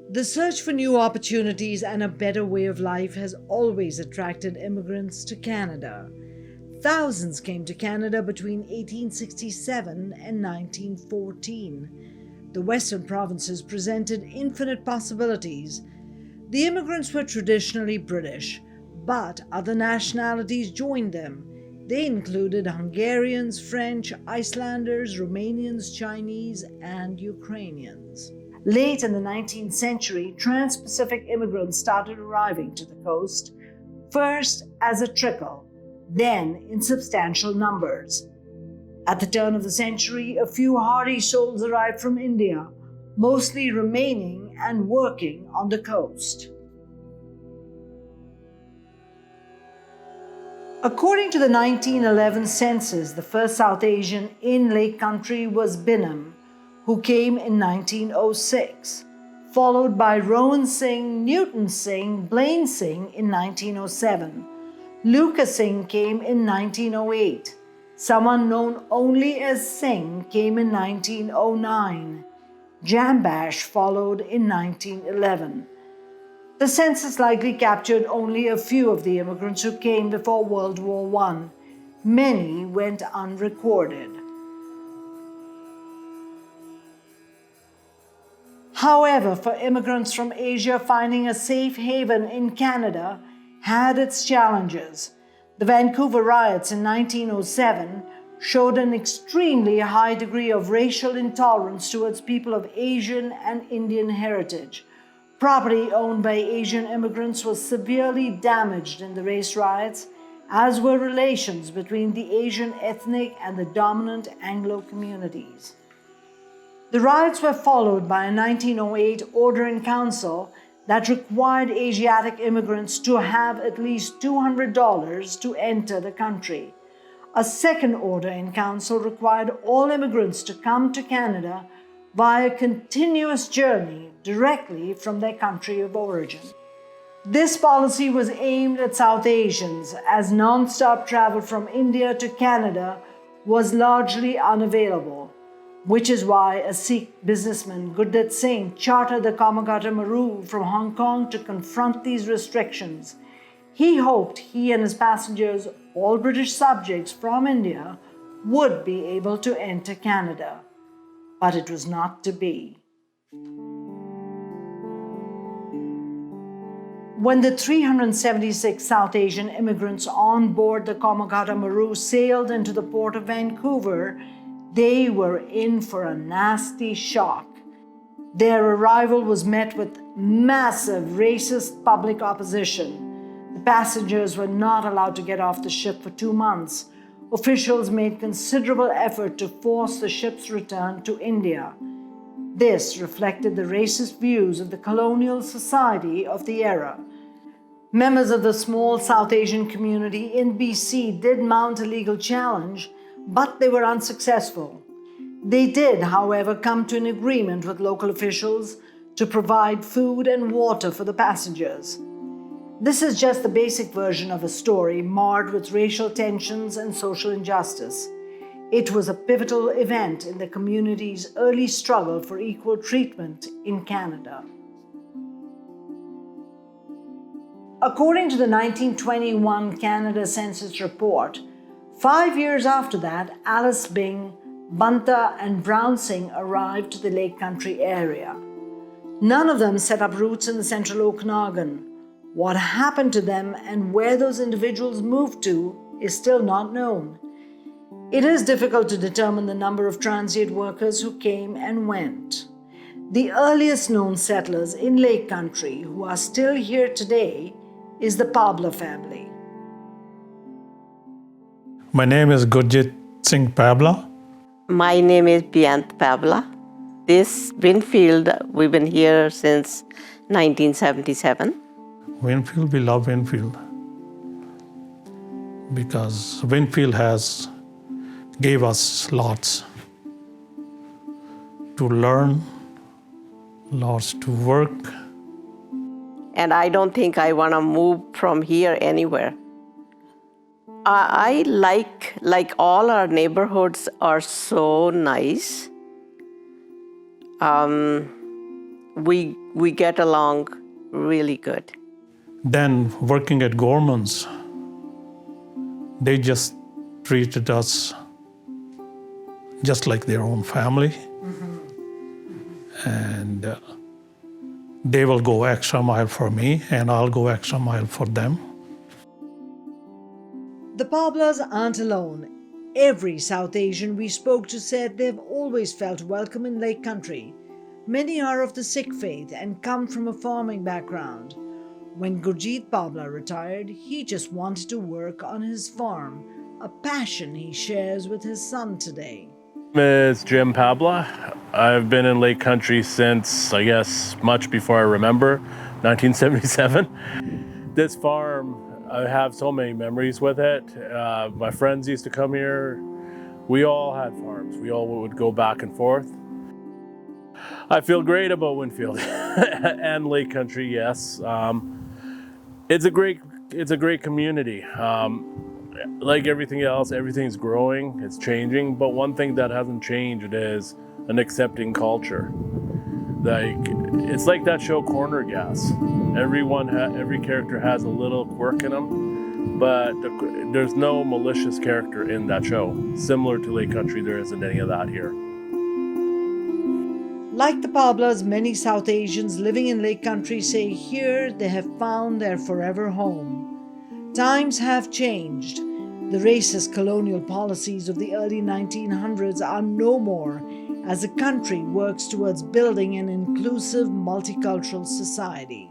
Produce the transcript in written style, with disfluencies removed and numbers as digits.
The search for new opportunities and a better way of life has always attracted immigrants to Canada. Thousands came to Canada between 1867 and 1914. The Western provinces presented infinite possibilities. The immigrants were traditionally British, but other nationalities joined them. They included Hungarians, French, Icelanders, Romanians, Chinese, and Ukrainians. Late in the 19th century, trans-Pacific immigrants started arriving to the coast, first as a trickle, then in substantial numbers. At the turn of the century, a few hardy souls arrived from India, mostly remaining and working on the coast. According to the 1911 census, the first South Asian in Lake Country was Binham, who came in 1906, followed by Rowan Singh, Newton Singh, Blaine Singh in 1907. Lucas Singh came in 1908. Someone known only as Singh came in 1909. Jambash followed in 1911. The census likely captured only a few of the immigrants who came before World War I. Many went unrecorded. However, for immigrants from Asia, finding a safe haven in Canada had its challenges. The Vancouver riots in 1907 showed an extremely high degree of racial intolerance towards people of Asian and Indian heritage. Property owned by Asian immigrants was severely damaged in the race riots, as were relations between the Asian ethnic and the dominant Anglo communities. The riots were followed by a 1908 order in council that required Asiatic immigrants to have at least $200 to enter the country. A second order in council required all immigrants to come to Canada via a continuous journey directly from their country of origin. This policy was aimed at South Asians, as non-stop travel from India to Canada was largely unavailable, which is why a Sikh businessman, Gurdat Singh, chartered the Komagata Maru from Hong Kong to confront these restrictions. He hoped he and his passengers, all British subjects from India, would be able to enter Canada. But it was not to be. When the 376 South Asian immigrants on board the Komagata Maru sailed into the port of Vancouver, they were in for a nasty shock. Their arrival was met with massive racist public opposition. The passengers were not allowed to get off the ship for 2 months. Officials made considerable effort to force the ship's return to India. This reflected the racist views of the colonial society of the era. Members of the small South Asian community in BC did mount a legal challenge, but they were unsuccessful. They did, however, come to an agreement with local officials to provide food and water for the passengers. This is just the basic version of a story marred with racial tensions and social injustice. It was a pivotal event in the community's early struggle for equal treatment in Canada. According to the 1921 Canada Census Report, 5 years after that, Alice Bing, Banta, and Brown Singh arrived to the Lake Country area. None of them set up roots in the central Okanagan. What happened to them and where those individuals moved to is still not known. It is difficult to determine the number of transient workers who came and went. The earliest known settlers in Lake Country who are still here today is the Pabla family. My name is Gurjit Singh Pabla. My name is Biant Pabla. This Winfield, we've been here since 1977. Winfield, we love Winfield because Winfield gave us lots to learn, lots to work. And I don't think I want to move from here anywhere. I like all our neighborhoods are so nice. we get along really good. Then working at Gorman's, they just treated us just like their own family. And they will go extra mile for me, and I'll go extra mile for them. The Pablas aren't alone. Every South Asian we spoke to said they've always felt welcome in Lake Country. Many are of the Sikh faith and come from a farming background. When Gurjeet Pabla retired, he just wanted to work on his farm, a passion he shares with his son today. My name is Jim Pabla. I've been in Lake Country since, I guess, much before I remember, 1977. This farm, I have so many memories with it. My friends used to come here. We all had farms. We all would go back and forth. I feel great about Winfield and Lake Country, yes. It's a great community. Like everything else, everything's growing, it's changing, but one thing that hasn't changed is an accepting culture. It's like that show Corner Gas. Every character has a little quirk in them, but there's no malicious character in that show. Similar to Lake Country, there isn't any of that here. Like the Pablas, many South Asians living in Lake Country say here they have found their forever home. Times have changed. The racist colonial policies of the early 1900s are no more as the country works towards building an inclusive multicultural society.